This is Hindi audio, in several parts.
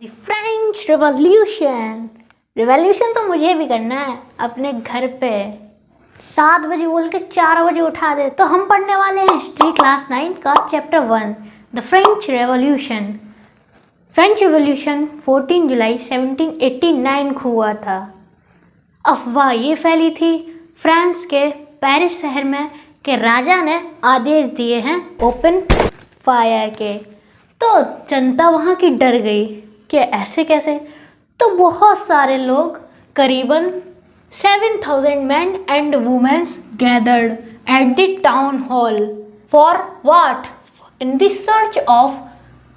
French revolution. रिवॉल्यूशन तो मुझे भी करना है अपने घर पे। 7 बजे बोल के 4 बजे उठा दे। तो हम पढ़ने वाले हैं हिस्ट्री क्लास 9 का chapter 1 the French revolution. French revolution 14 जुलाई 1789 को हुआ था। अफवाह ये फैली थी फ्रांस के पेरिस शहर में कि राजा ने आदेश दिए हैं ओपन फायर के। तो जनता वहाँ की डर गई कि ऐसे कैसे। तो बहुत सारे लोग करीबन 7,000 men and women gathered at the town hall for what? In the search of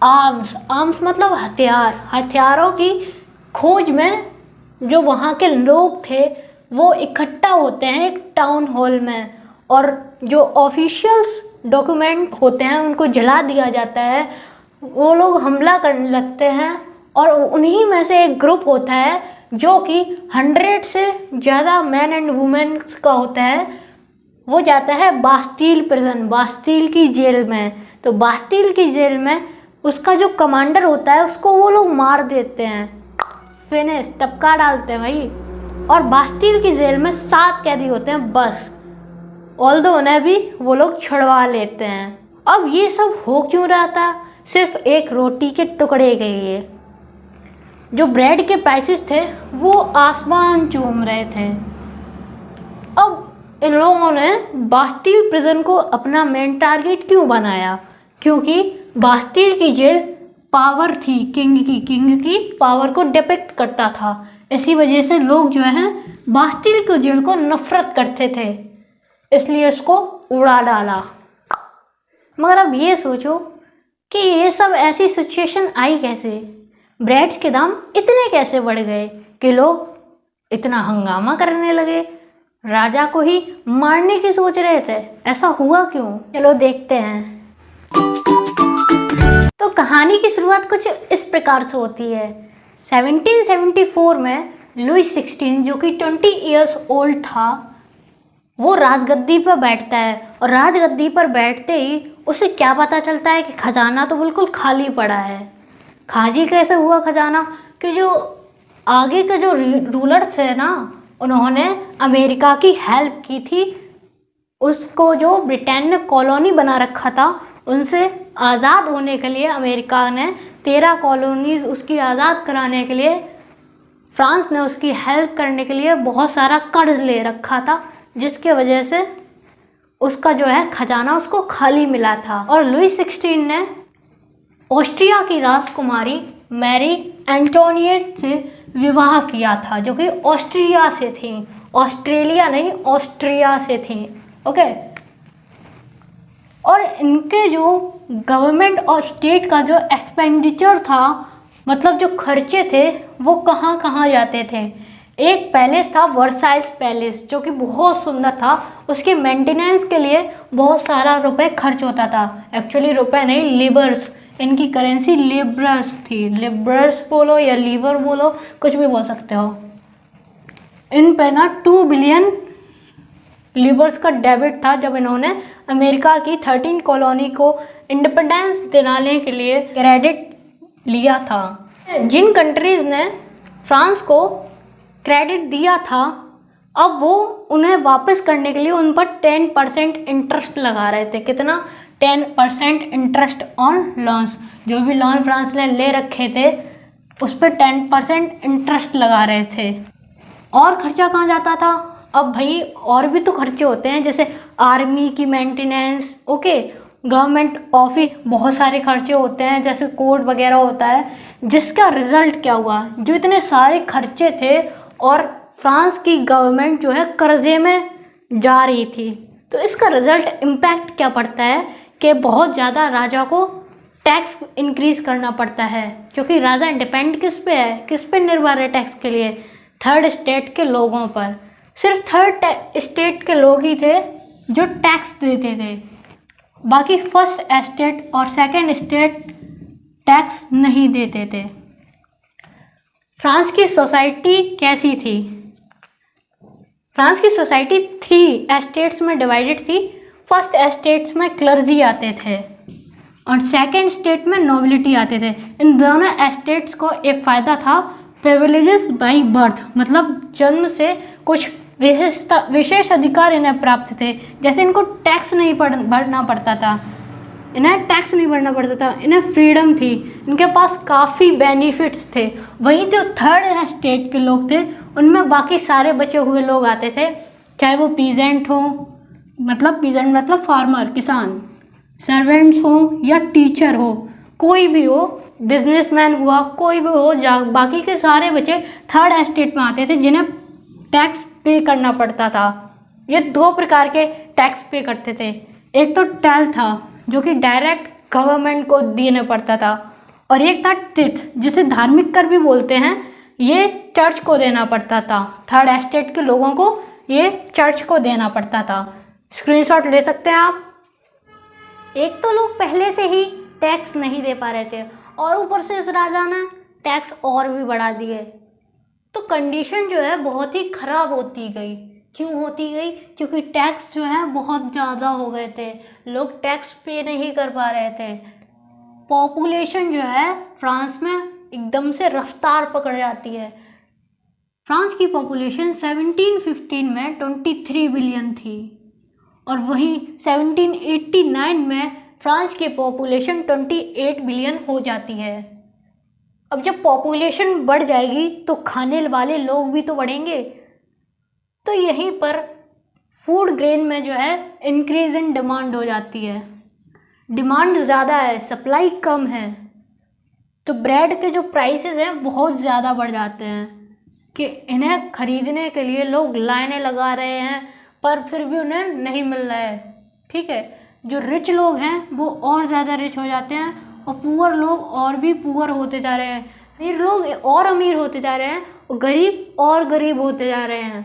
arms. arms मतलब हथियार। हथियारों की खोज में जो वहाँ के लोग थे वो इकट्ठा होते हैं एक टाउन हॉल में, और जो ऑफिशियल्स डॉक्यूमेंट होते हैं उनको जला दिया जाता है। वो लोग हमला करने लगते हैं और उन्हीं में से एक ग्रुप होता है जो कि 100 से ज़्यादा मैन एंड वुमेन का होता है। वो जाता है बास्टील प्रिजन, बास्टील की जेल में। तो बास्टील की जेल में उसका जो कमांडर होता है उसको वो लोग मार देते हैं, फिनिश, टपका डालते हैं भाई। और बास्टील की जेल में 7 कैदी होते हैं बस, ऑल्दो उन्हें भी वो लोग छुड़वा लेते हैं। अब ये सब हो क्यों रहा था? सिर्फ एक रोटी के टुकड़े के लिए। जो ब्रेड के प्राइसेस थे वो आसमान चूम रहे थे। अब इन लोगों ने बास्टील प्रिजन को अपना मेन टारगेट क्यों बनाया? क्योंकि बास्टील की जेल पावर थी, किंग की पावर को डिपिक्ट करता था। इसी वजह से लोग जो है बास्टील की जेल को नफरत करते थे, इसलिए उसको उड़ा डाला। मगर अब ये सोचो कि ये सब ऐसी सिचुएशन आई कैसे? ब्रेड्स के दाम इतने कैसे बढ़ गए कि लोग इतना हंगामा करने लगे, राजा को ही मारने की सोच रहे थे? ऐसा हुआ क्यों? चलो देखते हैं। तो कहानी की शुरुआत कुछ इस प्रकार से होती है। 1774 में लुई 16 जो कि 20 इयर्स ओल्ड था, वो राजगद्दी पर बैठता है। और राजगद्दी पर बैठते ही उसे क्या पता चलता है कि खजाना तो बिल्कुल खाली पड़ा है। खाली कैसे हुआ खजाना? कि जो आगे के जो रूलर्स थे ना, उन्होंने अमेरिका की हेल्प की थी। उसको जो ब्रिटेन ने कॉलोनी बना रखा था उनसे आज़ाद होने के लिए अमेरिका ने 13 कॉलोनीज उसकी आज़ाद कराने के लिए फ्रांस ने उसकी हेल्प करने के लिए बहुत सारा कर्ज ले रखा था, जिसके वजह से उसका जो है खजाना उसको खाली मिला था। और लुई 16 ने ऑस्ट्रिया की राजकुमारी मैरी एंटोनिएट से विवाह किया था, जो कि ऑस्ट्रिया से थी, ऑस्ट्रेलिया नहीं, ऑस्ट्रिया से थी। ओके। और इनके जो गवर्नमेंट और स्टेट का जो एक्सपेंडिचर था, मतलब जो खर्चे थे, वो कहाँ कहाँ जाते थे? एक पैलेस था वर्साइल्स पैलेस, जो कि बहुत सुंदर था। उसके मेंटेनेंस के लिए बहुत सारा रुपए खर्च होता था। एक्चुअली रुपए नहीं, लिबर्स, इनकी करेंसी लिब्रस थी। लिब्रस बोलो या लीवर बोलो, कुछ भी बोल सकते हो। इन पे ना 2 बिलियन लिबर्स का डेबिट था जब इन्होंने अमेरिका की 13 कॉलोनी को इंडिपेंडेंस दिलाने के लिए क्रेडिट लिया था। जिन कंट्रीज़ ने फ्रांस को क्रेडिट दिया था, अब वो उन्हें वापस करने के लिए उन पर 10% इंटरेस्ट लगा रहे थे। कितना? 10% इंटरेस्ट ऑन लोन्स। जो भी लोन फ्रांस ने ले रखे थे उस पर 10% इंटरेस्ट लगा रहे थे। और खर्चा कहाँ जाता था? अब भाई और भी तो खर्चे होते हैं, जैसे आर्मी की मेंटेनेंस, ओके, गवर्नमेंट ऑफिस, बहुत सारे खर्चे होते हैं, जैसे कोर्ट वगैरह होता है। जिसका रिजल्ट क्या हुआ? जो इतने सारे खर्चे थे और फ्रांस की गवर्नमेंट जो है कर्जे में जा रही थी, तो इसका रिजल्ट इम्पैक्ट क्या पड़ता है कि बहुत ज़्यादा राजा को टैक्स इंक्रीज़ करना पड़ता है। क्योंकि राजा डिपेंड किस पे है, किस पे निर्भर है टैक्स के लिए? थर्ड स्टेट के लोगों पर। सिर्फ थर्ड स्टेट के लोग ही थे जो टैक्स देते थे, बाकी फर्स्ट स्टेट और सेकंड स्टेट टैक्स नहीं देते थे। फ्रांस की सोसाइटी कैसी थी? फ्रांस की सोसाइटी 3 एस्टेट्स में डिवाइडेड थी। फर्स्ट एस्टेट्स में क्लर्जी आते थे, और सेकंड स्टेट में नोबिलिटी आते थे। इन दोनों एस्टेट्स को एक फ़ायदा था, प्रिविलेजेस बाई बर्थ, मतलब जन्म से कुछ विशेष अधिकार इन्हें प्राप्त थे। जैसे इनको टैक्स नहीं भरना पड़ता था, इन्हें फ्रीडम थी, इनके पास काफ़ी बेनिफिट्स थे। वहीं जो थर्ड स्टेट के लोग थे उनमें बाकी सारे बचे हुए लोग आते थे, चाहे वो पीजेंट हो, मतलब फार्मर, किसान, सर्वेंट्स हो या टीचर हो, कोई भी हो, बिजनेसमैन हुआ, कोई भी हो, बाकी के सारे बच्चे थर्ड एस्टेट में आते थे जिन्हें टैक्स पे करना पड़ता था। ये दो प्रकार के टैक्स पे करते थे। एक तो टैल था जो कि डायरेक्ट गवर्नमेंट को देना पड़ता था, और एक था टिथ जिसे धार्मिक कर भी बोलते हैं, ये चर्च को देना पड़ता था। थर्ड एस्टेट के लोगों को ये चर्च को देना पड़ता था। स्क्रीनशॉट ले सकते हैं आप। एक तो लोग पहले से ही टैक्स नहीं दे पा रहे थे और ऊपर से इस राजा ने टैक्स और भी बढ़ा दिए, तो कंडीशन जो है बहुत ही ख़राब होती गई। क्यों होती गई? क्योंकि टैक्स जो है बहुत ज़्यादा हो गए थे, लोग टैक्स पे नहीं कर पा रहे थे। पॉपुलेशन जो है फ्रांस में एकदम से रफ्तार पकड़ जाती है। फ्रांस की पॉपुलेशन 1715 में 23 बिलियन थी, और वहीं 1789 में फ्रांस की पॉपुलेशन 28 बिलियन हो जाती है। अब जब पॉपुलेशन बढ़ जाएगी तो खाने वाले लोग भी तो बढ़ेंगे, तो यहीं पर फूड ग्रेन में जो है इंक्रीज इन डिमांड हो जाती है। डिमांड ज़्यादा है, सप्लाई कम है, तो ब्रेड के जो प्राइसेस हैं बहुत ज़्यादा बढ़ जाते हैं कि इन्हें खरीदने के लिए लोग लाइनें लगा रहे हैं, पर फिर भी उन्हें नहीं मिल रहा है। ठीक है, जो रिच लोग हैं वो और ज़्यादा रिच हो जाते हैं, और पुअर लोग और भी पुअर होते जा रहे हैं, अमीर लोग और अमीर होते जा रहे हैं, और गरीब और गरीब होते जा रहे हैं।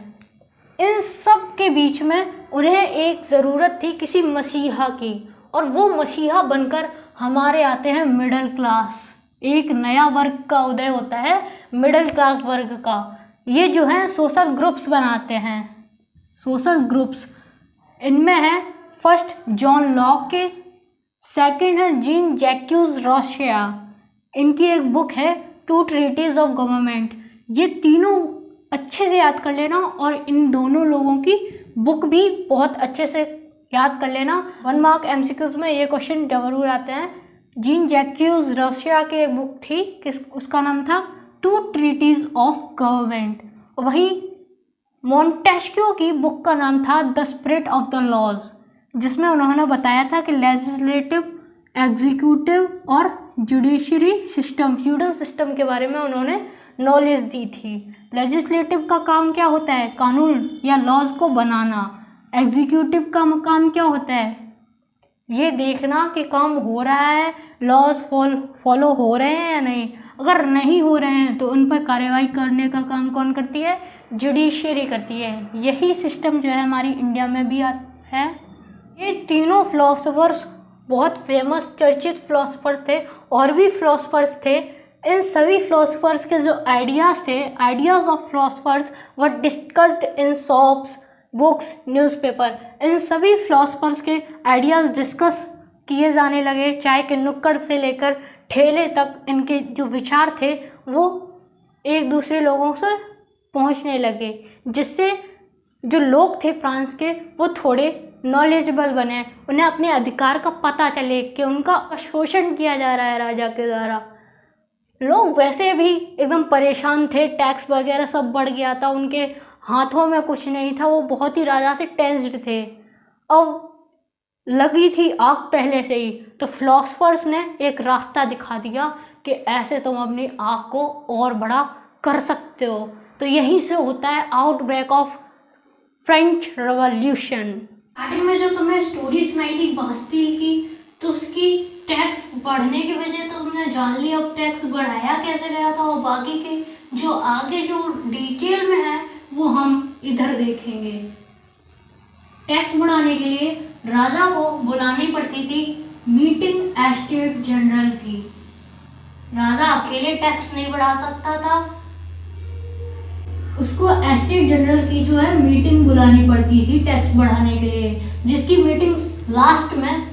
इन सब के बीच में उन्हें एक ज़रूरत थी किसी मसीहा की, और वो मसीहा बनकर हमारे आते हैं मिडिल क्लास। एक नया वर्ग का उदय होता है, मिडिल क्लास वर्ग का। ये जो है सोशल ग्रुप्स बनाते हैं। सोशल ग्रुप्स इनमें है फर्स्ट जॉन लॉक के, सेकंड है जीन जैक्यूज रोसिया, इनकी एक बुक है टू ट्रीटीज ऑफ गवर्नमेंट। ये तीनों अच्छे से याद कर लेना, और इन दोनों लोगों की बुक भी बहुत अच्छे से याद कर लेना। 1 मार्क MCQs में ये क्वेश्चन जरूर आते हैं। जीन जैक्यूज रोसिया की एक बुक थी, उसका नाम था टू ट्रीटीज ऑफ गवर्नमेंट। वहीं मोंटेस्क्यू की बुक का नाम था the spirit of the laws, जिसमें उन्होंने बताया था कि लेजिस्लेटिव, एग्जीक्यूटिव और जुडिशरी सिस्टम, फ्यूडल सिस्टम के बारे में उन्होंने नॉलेज दी थी। लेजिस्लेटिव का काम क्या होता है? कानून या लॉज को बनाना। एग्जीक्यूटिव का काम क्या होता है? ये देखना कि काम हो रहा है, लॉज फॉलो हो रहे हैं या नहीं। अगर नहीं हो रहे हैं तो उन पर कार्रवाई करने का काम कौन करती है? जुडिशरी करती है। यही सिस्टम जो है हमारी इंडिया में भी है। ये तीनों फिलोसोफर्स बहुत फेमस चर्चित फिलोसोफर्स थे, और भी फिलोसोफर्स थे। इन सभी फिलोसोफर्स के जो आइडियाज़ थे, ideas of philosophers were discussed in shops, books, newspaper. इन सभी फिलोसोफर्स के आइडियाज़ डिस्कस किए जाने लगे, चाहे कि नुक्कड़ से लेकर ठेले तक इनके जो विचार थे वो एक दूसरे लोगों से पहुंचने लगे, जिससे जो लोग थे फ्रांस के वो थोड़े नॉलेजेबल बने, उन्हें अपने अधिकार का पता चले कि उनका शोषण किया जा रहा है राजा के द्वारा। लोग वैसे भी एकदम परेशान थे, टैक्स वगैरह सब बढ़ गया था, उनके हाथों में कुछ नहीं था, वो बहुत ही राजा से टेंस्ड थे। अब लगी थी आग पहले से ही, तो फिलोसफर्स ने एक रास्ता दिखा दिया कि ऐसे तुम अपनी आग को और बड़ा कर सकते हो। तो यहीं से होता है outbreak of French revolution. Starting में जो तुम्हें स्टोरी सुनाई थी बास्टिल की, तो उसकी टैक्स बढ़ने की वजह तो तुमने जान ली। अब टैक्स बढ़ाया कैसे गया था, और बाकी के जो आगे जो डिटेल में है वो हम इधर देखेंगे। टैक्स बढ़ाने के लिए राजा को बुलानी पड़ती थी मीटिंग एस्टेट जनरल की। राजा अकेले टैक्स नहीं बढ़ा सकता था, उसको एस्टेट जनरल की जो है मीटिंग बुलानी पड़ती थी टैक्स बढ़ाने के लिए, जिसकी मीटिंग लास्ट में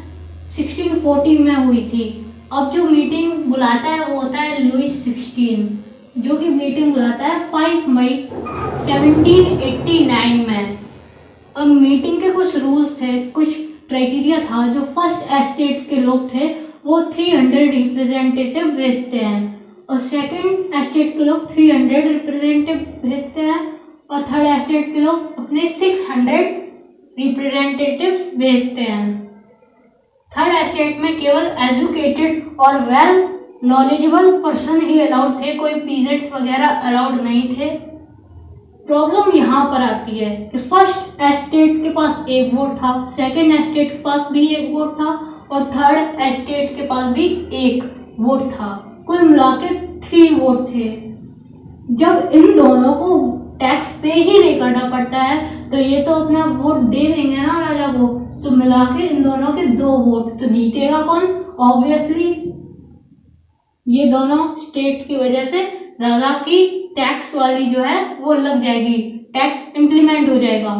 1640 में हुई थी। अब जो मीटिंग बुलाता है वो होता है लुईस 16, जो कि मीटिंग बुलाता है 5 मई 1789 में। अब मीटिंग के कुछ रूल्स थे, कुछ क्राइटेरिया था। जो फर्स्ट एस्टेट के लोग थे वो 300 रिप्रेजेंटेटिव भेजते हैं, और सेकंड एस्टेट के लोग 300 रिप्रेजेंटेटिव भेजते हैं, और थर्ड एस्टेट के लोग अपने 600 रिप्रेजेंटेटिव्स भेजते हैं। थर्ड एस्टेट में केवल एजुकेटेड और वेल नॉलेजेबल पर्सन ही अलाउड थे, कोई पीजेंट्स वगैरह अलाउड नहीं थे। प्रॉब्लम यहाँ पर आती है कि फर्स्ट एस्टेट के पास एक वोट था, सेकंड एस्टेट के पास भी एक वोट था, और थर्ड एस्टेट के पास भी एक वोट था। कुल मिला के 3 वोट थे। जब इन दोनों को टैक्स पे ही नहीं करना पड़ता है तो ये तो अपना वोट दे देंगे ना राजा को, तो मिला के इन दोनों के 2 वोट, तो जीतेगा कौन? ऑब्वियसली ये दोनों स्टेट की वजह से राजा की टैक्स वाली जो है वो लग जाएगी, टैक्स इम्प्लीमेंट हो जाएगा।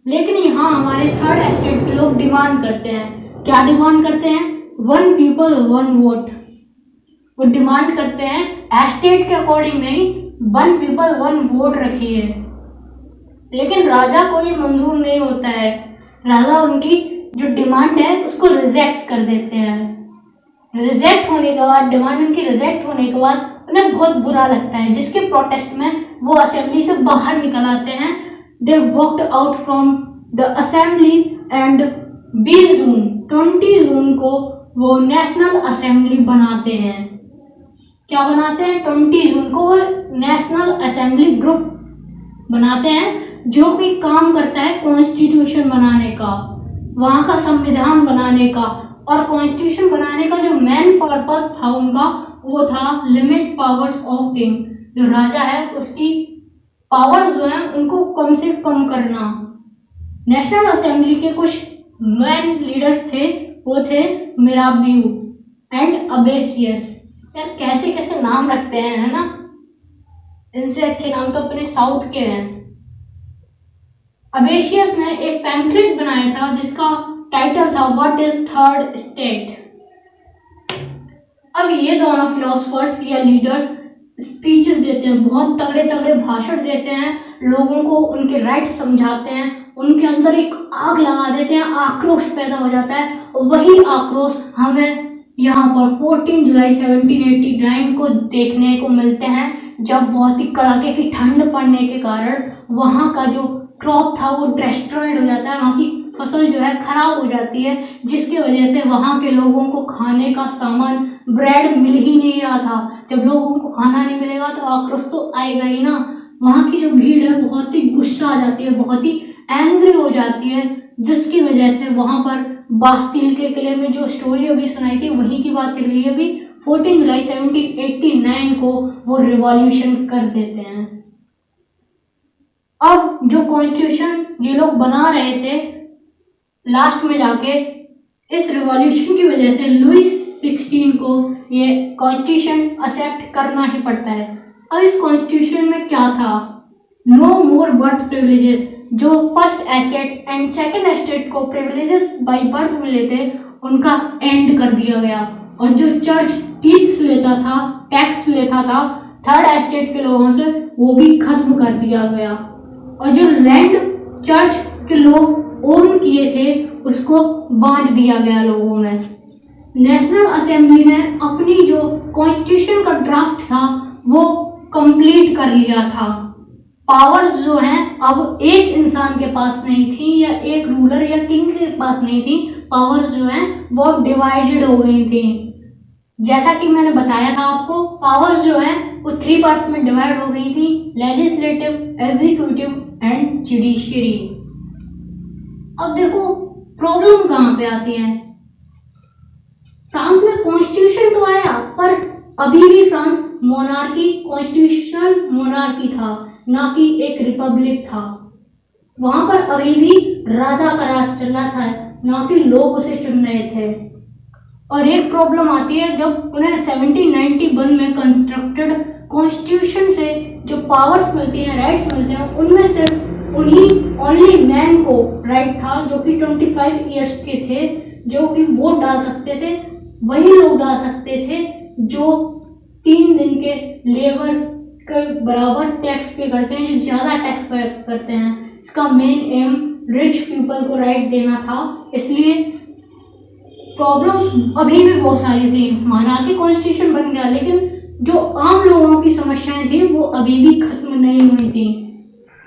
लेकिन यहाँ हमारे थर्ड एस्टेट के लोग डिमांड करते हैं। क्या डिमांड करते हैं? 1 पीपल 1 वोट। वो डिमांड करते हैं एस्टेट के अकॉर्डिंग नहीं, 1 पीपल 1 वोट रखिए। लेकिन राजा को ये मंजूर नहीं होता है। राजा उनकी जो डिमांड है उसको रिजेक्ट कर देते हैं। रिजेक्ट होने के बाद, डिमांड उनकी रिजेक्ट होने के बाद उन्हें बहुत बुरा लगता है, जिसके प्रोटेस्ट में वो असेंबली से बाहर निकल आते हैं। They walked out from the assembly and 20 जून को वो नेशनल असेंबली बनाते हैं। क्या बनाते हैं? 20 जून को वो नेशनल असेंबली ग्रुप बनाते हैं, जो कि काम करता है कॉन्स्टिट्यूशन बनाने का, वहाँ का संविधान बनाने का। और कॉन्स्टिट्यूशन बनाने का जो मेन पर्पस था उनका, वो था लिमिट पावर्स ऑफ किंग। जो राजा है उसकी पावर जो है उनको कम से कम करना। नेशनल असेंबली के कुछ मेन लीडर्स थे, वो थे मिराबियू एंड अबेसियस। यार कैसे कैसे नाम रखते हैं, है ना? इनसे अच्छे नाम तो अपने साउथ के हैं। अबेसियस ने एक पैम्फलेट बनाया था जिसका टाइटल था व्हाट इज थर्ड स्टेट। अब ये दोनों फिलोसफर्स या लीडर्स स्पीचेस देते हैं, बहुत तगड़े तगड़े भाषण देते हैं, लोगों को उनके राइट्स समझाते हैं, उनके अंदर एक आग लगा देते हैं, आक्रोश पैदा हो जाता है। वही आक्रोश हमें यहाँ पर 14 जुलाई 1789 को देखने को मिलते हैं, जब बहुत ही कड़ाके की ठंड पड़ने के कारण वहाँ का जो क्रॉप था वो डिस्ट्रॉयड हो जाता है, वहाँ की फसल जो है खराब हो जाती है, जिसकी वजह से वहाँ के लोगों को खाने का सामान, ब्रेड मिल ही नहीं रहा था। जब लोगों को खाना नहीं मिलेगा तो आक्रोश तो आएगा ही ना। वहाँ की जो भीड़ है बहुत ही गुस्सा आ जाती है, बहुत ही एंग्री हो जाती है, जिसकी वजह से वहाँ पर बास्तिल के किले में जो स्टोरी अभी सुनाई थी वहीं की बात चल रही है अभी। 14 जुलाई 1789 को वो रिवॉल्यूशन कर देते हैं। अब जो कॉन्स्टिट्यूशन ये लोग बना रहे थे, लास्ट में जाके इस रिवॉल्यूशन की वजह से लुईस 16 को ये कॉन्स्टिट्यूशन एक्सेप्ट करना ही पड़ता है। अब इस कॉन्स्टिट्यूशन में क्या था? नो मोर बर्थ प्रिविलेजेस। जो first estate and second estate को प्रिविलेजेस बाय बर्थ मिले थे उनका एंड कर दिया गया, और जो चर्च टिप्स लेता था, टैक्स लेता था थर्ड एस्टेट के लोगों से, वो भी खत्म कर दिया गया। और जो लैंड चर्च के लोग ओन किए थे उसको बांट दिया गया लोगों में। नेशनल असेंबली ने अपनी जो कॉन्स्टिट्यूशन का ड्राफ्ट था वो कंप्लीट कर लिया था। पावर्स जो हैं अब एक इंसान के पास नहीं थी, या एक रूलर या किंग के पास नहीं थी। पावर्स जो हैं वो डिवाइडेड हो गई थी। जैसा कि मैंने बताया था आपको, पावर्स जो हैं वो 3 पार्ट्स में डिवाइड हो गई थी, लेजिस्लेटिव, एग्जीक्यूटिव एंड जुडिशियरी। अब देखो प्रॉब्लम कहाँ पे आती है। फ्रांस में कॉन्स्टिट्यूशन तो आया, पर अभी भी फ्रांस मोनार्की, कॉन्स्टिट्यूशनल मोनार्की था, ना कि एक रिपब्लिक था। वहां पर अभी भी राजा का राज चल रहा था, ना कि लोग उसे चुन रहे थे। और एक प्रॉब्लम आती है जब उन्हें 1791 में कंस्ट्रक्टेड कॉन्स्टिट्यूशन से जो पावर्स मिलती हैं, राइट्स मिलते हैं, उनमें सिर्फ उन्हीं ओनली मैन को राइट था जो कि 25 ईयर्स के थे, जो कि वोट डाल सकते थे वही लोग डाल सकते थे जो 3 दिन के लेबर के बराबर टैक्स पे करते हैं, जो ज़्यादा टैक्स पे करते हैं। इसका मेन एम रिच पीपल को राइट देना था। इसलिए प्रॉब्लम्स अभी भी बहुत सारी थी। माना कि कॉन्स्टिट्यूशन बन गया, लेकिन जो आम लोगों की समस्याएं थी वो अभी भी खत्म नहीं हुई थी।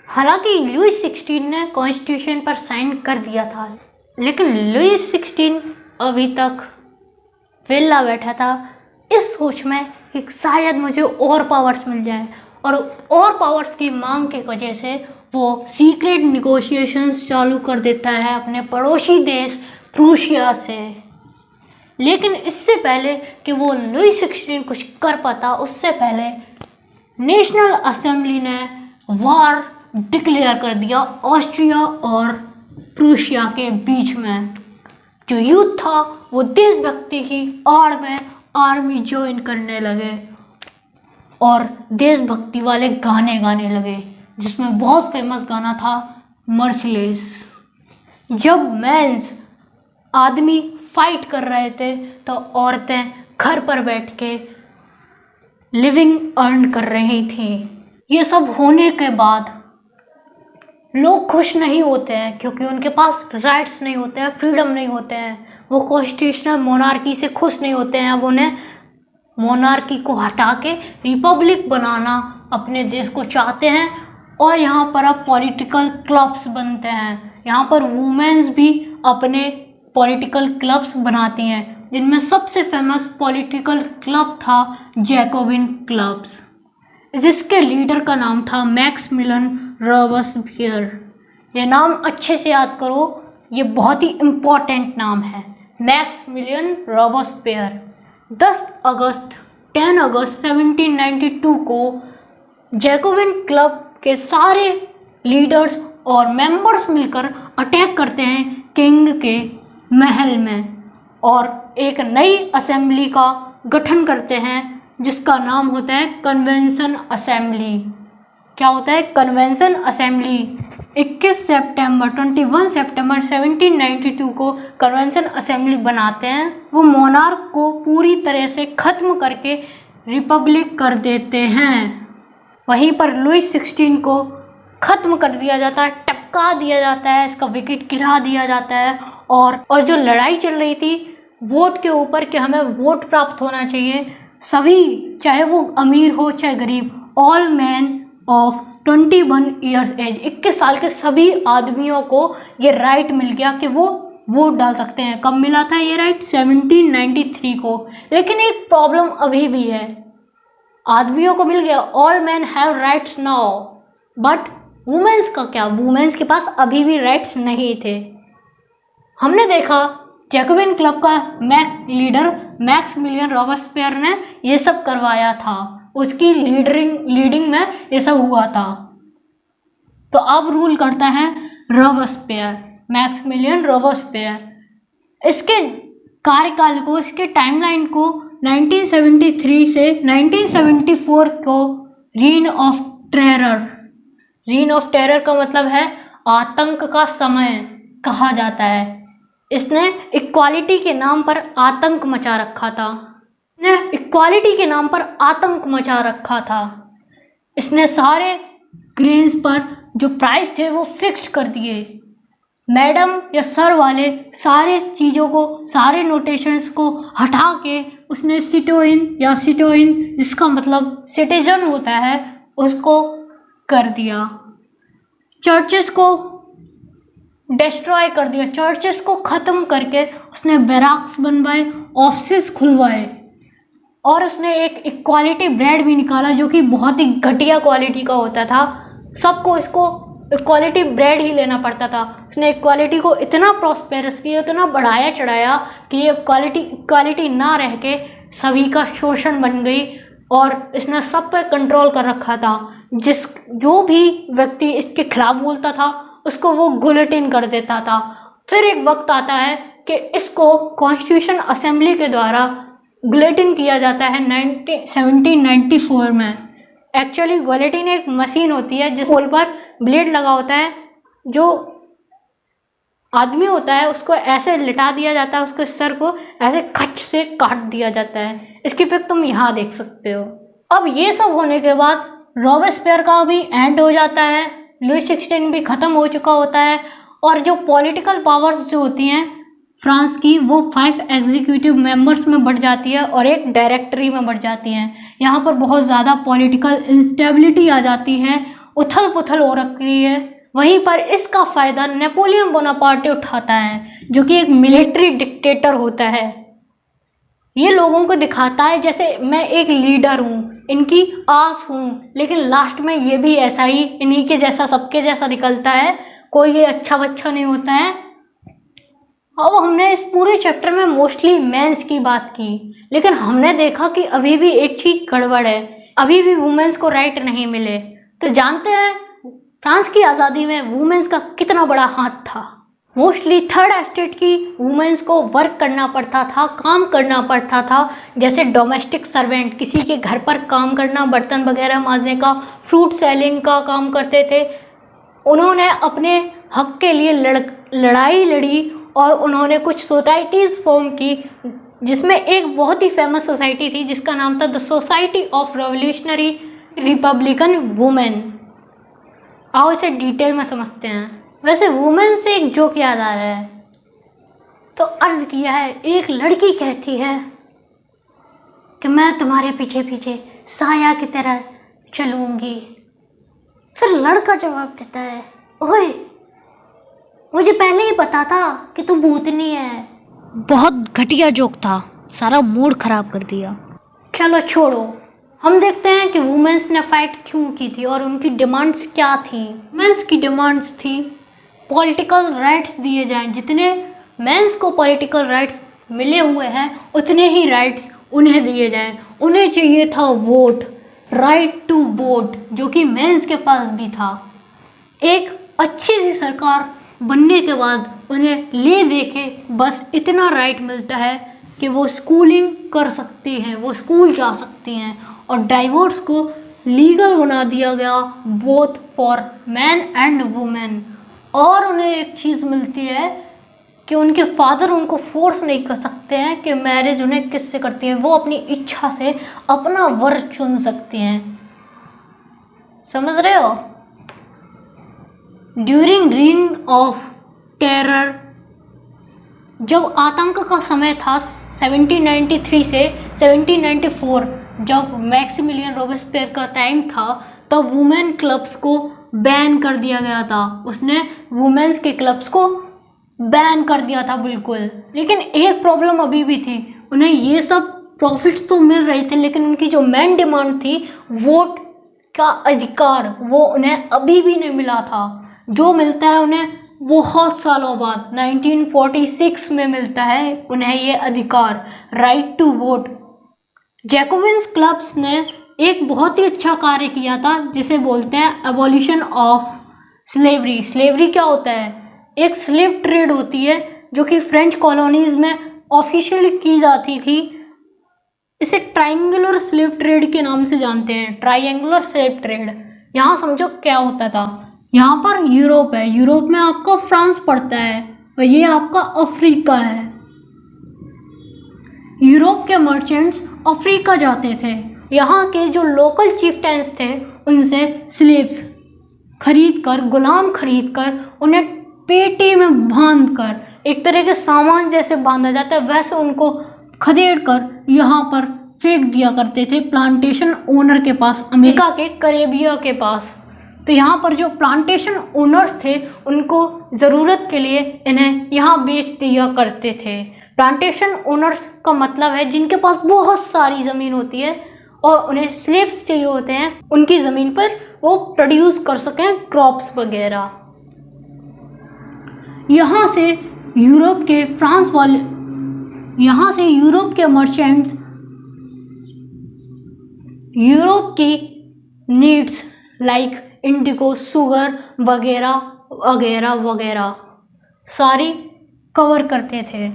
हालांकि लुईस 16 ने कॉन्स्टिट्यूशन पर साइन कर दिया था, लेकिन लुईस 16 अभी तक वेला बैठा था इस सोच में कि शायद मुझे और पावर्स मिल जाए, और पावर्स की मांग की वजह से वो सीक्रेट निगोशिएशंस चालू कर देता है अपने पड़ोसी देश प्रूशिया से। लेकिन इससे पहले कि वो लुईस 16 कुछ कर पाता, उससे पहले नेशनल असेंबली ने वार डिक्लेयर कर दिया ऑस्ट्रिया और प्रूशिया के बीच में। जो युद्ध था वो देशभक्ति की आड़ में आर्मी ज्वाइन करने लगे और देशभक्ति वाले गाने गाने लगे, जिसमें बहुत फेमस गाना था मर्सिलेस। जब मेंस आदमी फाइट कर रहे थे तो औरतें घर पर बैठ के लिविंग अर्न कर रही थी। ये सब होने के बाद लोग खुश नहीं होते हैं, क्योंकि उनके पास राइट्स नहीं होते हैं, फ्रीडम नहीं होते हैं। वो कॉन्स्टिट्यूशनल मोनार्की से खुश नहीं होते हैं। अब उन्हें मोनार्की को हटा के रिपब्लिक बनाना अपने देश को चाहते हैं। और यहाँ पर अब पॉलिटिकल क्लब्स बनते हैं। यहाँ पर वुमेन्स भी अपने पॉलिटिकल क्लब्स बनाती हैं, जिनमें सबसे फेमस पॉलिटिकल क्लब था जैकोबिन क्लब्स, जिसके लीडर का नाम था मैक्सिमिलियन रॉबespierre। ये नाम अच्छे से याद करो, ये बहुत ही इम्पोर्टेंट नाम है, मैक्सिमिलियन रॉबespierre। 10 अगस्त 1792 को जैकोबिन क्लब के सारे लीडर्स और मेंबर्स मिलकर अटैक करते हैं किंग के महल में और एक नई असेंबली का गठन करते हैं, जिसका नाम होता है कन्वेंशन असेंबली। क्या होता है कन्वेंशन असेंबली? 21 सितंबर 1792 को कन्वेंशन असेंबली बनाते हैं। वो मोनार्क को पूरी तरह से ख़त्म करके रिपब्लिक कर देते हैं। वहीं पर लुईस 16 को ख़त्म कर दिया जाता है, टपका दिया जाता है, इसका विकेट गिरा दिया जाता है। और जो लड़ाई चल रही थी वोट के ऊपर कि हमें वोट प्राप्त होना चाहिए, सभी, चाहे वो अमीर हो चाहे गरीब, all man of 21 years age, 21 साल के सभी आदमियों को ये राइट मिल गया कि वो वोट डाल सकते हैं। कब मिला था ये राइट? 1793 को। लेकिन एक प्रॉब्लम अभी भी है, आदमियों को मिल गया, all man have rights now, but womens का क्या? वुमेन्स के पास अभी भी राइट्स नहीं थे। हमने देखा जैकोबिन क्लब का लीडर मैक्सिमिलियन रॉबespierre ने ये सब करवाया था, उसकी लीडिंग में ये सब हुआ था। तो अब रूल करता है रॉबespierre, मैक्सिमिलियन रॉबespierre। इसके कार्यकाल को, इसके टाइमलाइन को 1973 से 1974 को रीन ऑफ टेरर का मतलब है आतंक का समय कहा जाता है। इसने इक्वालिटी के नाम पर आतंक मचा रखा था। इसने सारे ग्रेन्स पर जो प्राइस थे वो फिक्स्ड कर दिए। मैडम या सर वाले सारे चीज़ों को, सारे नोटेशंस को हटा के उसने सिटोइन जिसका मतलब सिटीजन होता है, उसको कर दिया। चर्चेस को डिस्ट्रॉय कर दिया, चर्चेस को ख़त्म करके उसने बैराक्स बनवाए, ऑफिस खुलवाए, और उसने एक इक्वालिटी ब्रेड भी निकाला जो कि बहुत ही घटिया क्वालिटी का होता था। सबको इसको इक्वालिटी ब्रेड ही लेना पड़ता था। उसने इक्वालिटी को इतना प्रॉस्पेरस किया, इतना बढ़ाया चढ़ाया कि ये इक्वालिटी ना रह के सभी का शोषण बन गई, और इसने सब पे कंट्रोल कर रखा था। जो भी व्यक्ति इसके खिलाफ बोलता था उसको वो गुलेटिन कर देता था। फिर एक वक्त आता है कि इसको कॉन्स्टिट्यूशन असेंबली के द्वारा गुलेटिन किया जाता है 1794 में। एक्चुअली गुलेटिन एक मशीन होती है जिस पोल पर ब्लेड लगा होता है, जो आदमी होता है उसको ऐसे लिटा दिया जाता है, उसके सर को ऐसे खच से काट दिया जाता है। इसकी पिक तुम यहाँ देख सकते हो। अब ये सब होने के बाद रॉबेस्पियर का भी एंड हो जाता है, लुई 16 भी ख़त्म हो चुका होता है और जो पॉलिटिकल पावर्स जो होती हैं फ्रांस की वो 5 एग्जीक्यूटिव मेंबर्स में बढ़ जाती है और एक डायरेक्टरी में बढ़ जाती हैं। यहाँ पर बहुत ज़्यादा पॉलिटिकल इंस्टेबिलिटी आ जाती है, उथल पुथल हो रखी है। वहीं पर इसका फ़ायदा नेपोलियन बोनापार्टे उठाता है जो कि एक मिलिट्री डिक्टेटर होता है। ये लोगों को दिखाता है जैसे मैं एक लीडर हूँ, इनकी आस हूँ, लेकिन लास्ट में ये भी ऐसा ही इन्हीं के जैसा सबके जैसा निकलता है, कोई ये अच्छा बच्चा नहीं होता है। अब हमने इस पूरे चैप्टर में मोस्टली मेंस की बात की, लेकिन हमने देखा कि अभी भी एक चीज़ गड़बड़ है, अभी भी वुमेन्स को राइट नहीं मिले। तो जानते हैं फ्रांस की आज़ादी में वुमेन्स का कितना बड़ा हाथ था। मोस्टली थर्ड एस्टेट की वुमेन्स को वर्क करना पड़ता था, काम करना पड़ता था, जैसे डोमेस्टिक सर्वेंट, किसी के घर पर काम करना, बर्तन वगैरह मांजने का, फ्रूट सेलिंग का काम करते थे। उन्होंने अपने हक के लिए लड़ाई लड़ी और उन्होंने कुछ सोसाइटीज़ फॉर्म की, जिसमें एक बहुत ही फेमस सोसाइटी थी जिसका नाम था the society of revolutionary Republican women. आओ इसे डिटेल में समझते हैं। वैसे वुमेन से एक जोक याद आ रहा है, तो अर्ज किया है, एक लड़की कहती है कि मैं तुम्हारे पीछे पीछे साया की तरह चलूँगी। फिर लड़का जवाब देता है, ओए मुझे पहले ही पता था कि तू भूतनी है। बहुत घटिया जोक था, सारा मूड खराब कर दिया। चलो छोड़ो, हम देखते हैं कि वुमेन्स ने फाइट क्यों की थी और उनकी डिमांड्स क्या थी। वुमेन्स की डिमांड्स थी पॉलिटिकल राइट्स दिए जाएं, जितने मेंस को पॉलिटिकल राइट्स मिले हुए हैं उतने ही राइट्स उन्हें दिए जाएं। उन्हें चाहिए था वोट, राइट टू वोट, जो कि मेंस के पास भी था। एक अच्छी सी सरकार बनने के बाद उन्हें ले दे के बस इतना राइट मिलता है कि वो स्कूलिंग कर सकती हैं, वो स्कूल जा सकती हैं, और डाइवोर्स को लीगल बना दिया गया both for man and women. और उन्हें एक चीज़ मिलती है कि उनके फादर उनको फोर्स नहीं कर सकते हैं कि मैरिज उन्हें किससे करती है, वो अपनी इच्छा से अपना वर चुन सकती हैं। समझ रहे हो? ड्यूरिंग रिंग ऑफ टेरर, जब आतंक का समय था 1793 से 1794, जब मैक्सिमिलियन रॉबेस्पियर का टाइम था, तब वुमेन क्लब्स को बैन कर दिया गया था। उसने वुमेन्स के क्लब्स को बैन कर दिया था बिल्कुल। लेकिन एक प्रॉब्लम अभी भी थी, उन्हें ये सब प्रॉफिट्स तो मिल रहे थे, लेकिन उनकी जो मेन डिमांड थी वोट का अधिकार, वो उन्हें अभी भी नहीं मिला था। जो मिलता है उन्हें बहुत सालों बाद 1946 में मिलता है उन्हें ये अधिकार, right to vote. Jacobins clubs ने एक बहुत ही अच्छा कार्य किया था जिसे बोलते हैं एबॉलिशन ऑफ स्लेवरी। स्लेवरी क्या होता है? एक स्लेव ट्रेड होती है जो कि फ्रेंच कॉलोनीज में ऑफिशियली की जाती थी। इसे ट्रायंगुलर स्लेव ट्रेड के नाम से जानते हैं, ट्रायंगुलर स्लेव ट्रेड। यहाँ समझो क्या होता था। यहाँ पर यूरोप है, यूरोप में आपका फ्रांस पड़ता है और ये आपका अफ्रीका है। यूरोप के मर्चेंट्स अफ्रीका जाते थे, यहाँ के जो लोकल चीफ्टेंस थे उनसे स्लेव्स खरीद कर, गुलाम खरीद कर, उन्हें पेटी में बांध कर, एक तरह के सामान जैसे बांधा जाता है वैसे उनको खदेड़ कर यहाँ पर फेंक दिया करते थे प्लांटेशन ओनर के पास, अमेरिका के करेबिया के पास। तो यहाँ पर जो प्लांटेशन ओनर्स थे उनको ज़रूरत के लिए इन्हें यहाँ बेच दिया करते थे। प्लांटेशन ओनर्स का मतलब है जिनके पास बहुत सारी ज़मीन होती है और उन्हें स्लेव्स चाहिए होते हैं उनकी ज़मीन पर वो प्रोड्यूस कर सकें क्रॉप्स वगैरह। यहाँ से यूरोप के फ्रांस वाले, यहाँ से यूरोप के मर्चेंट्स यूरोप की नीड्स लाइक इंडिगो, शुगर वगैरह वगैरह वगैरह सारी कवर करते थे।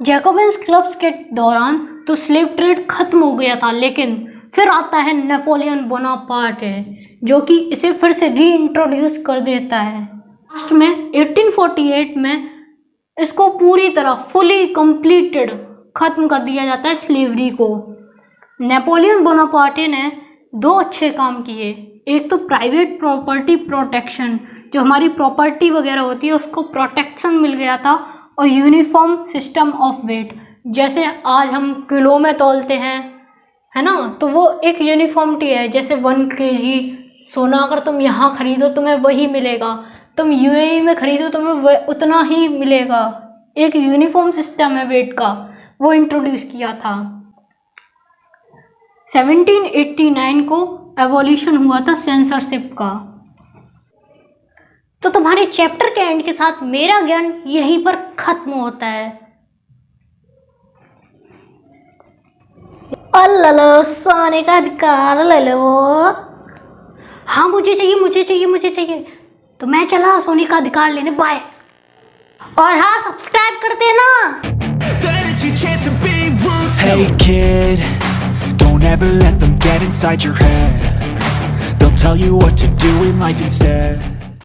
जैकोबिन्स क्लब्स के दौरान तो स्लेव ट्रेड खत्म हो गया था, लेकिन फिर आता है नेपोलियन बोनापार्ट जो कि इसे फिर से री इंट्रोड्यूस कर देता है। लास्ट में 1848 में इसको पूरी तरह फुली कंप्लीटेड खत्म कर दिया जाता है स्लेवरी को। नेपोलियन बोनापार्टे ने 2 अच्छे काम किए। एक तो प्राइवेट प्रॉपर्टी प्रोटेक्शन, जो हमारी प्रॉपर्टी वगैरह होती है उसको प्रोटेक्शन मिल गया था, और यूनिफॉर्म सिस्टम ऑफ वेट, जैसे आज हम किलो में तौलते हैं, है ना, तो वो एक यूनिफॉर्मिटी है। जैसे 1 kg सोना अगर तुम यहाँ खरीदो तुम्हें वही मिलेगा, तुम यूएई में खरीदो तुम्हें उतना ही मिलेगा। एक यूनिफॉर्म सिस्टम है वेट का, वो इंट्रोड्यूस किया था। 1789 को एवोल्यूशन हुआ था सेंसरशिप का। तो तुम्हारे चैप्टर के एंड के साथ मेरा ज्ञान यहीं पर खत्म होता है। अल्लाह सोने का अधिकार ले लो। हाँ मुझे चाहिए। तो मैं चला सोने का अधिकार लेने, बाय। और हाँ सब्सक्राइब कर देना। Hey kid, don't ever let them get inside your head. They'll tell you what to do in life instead.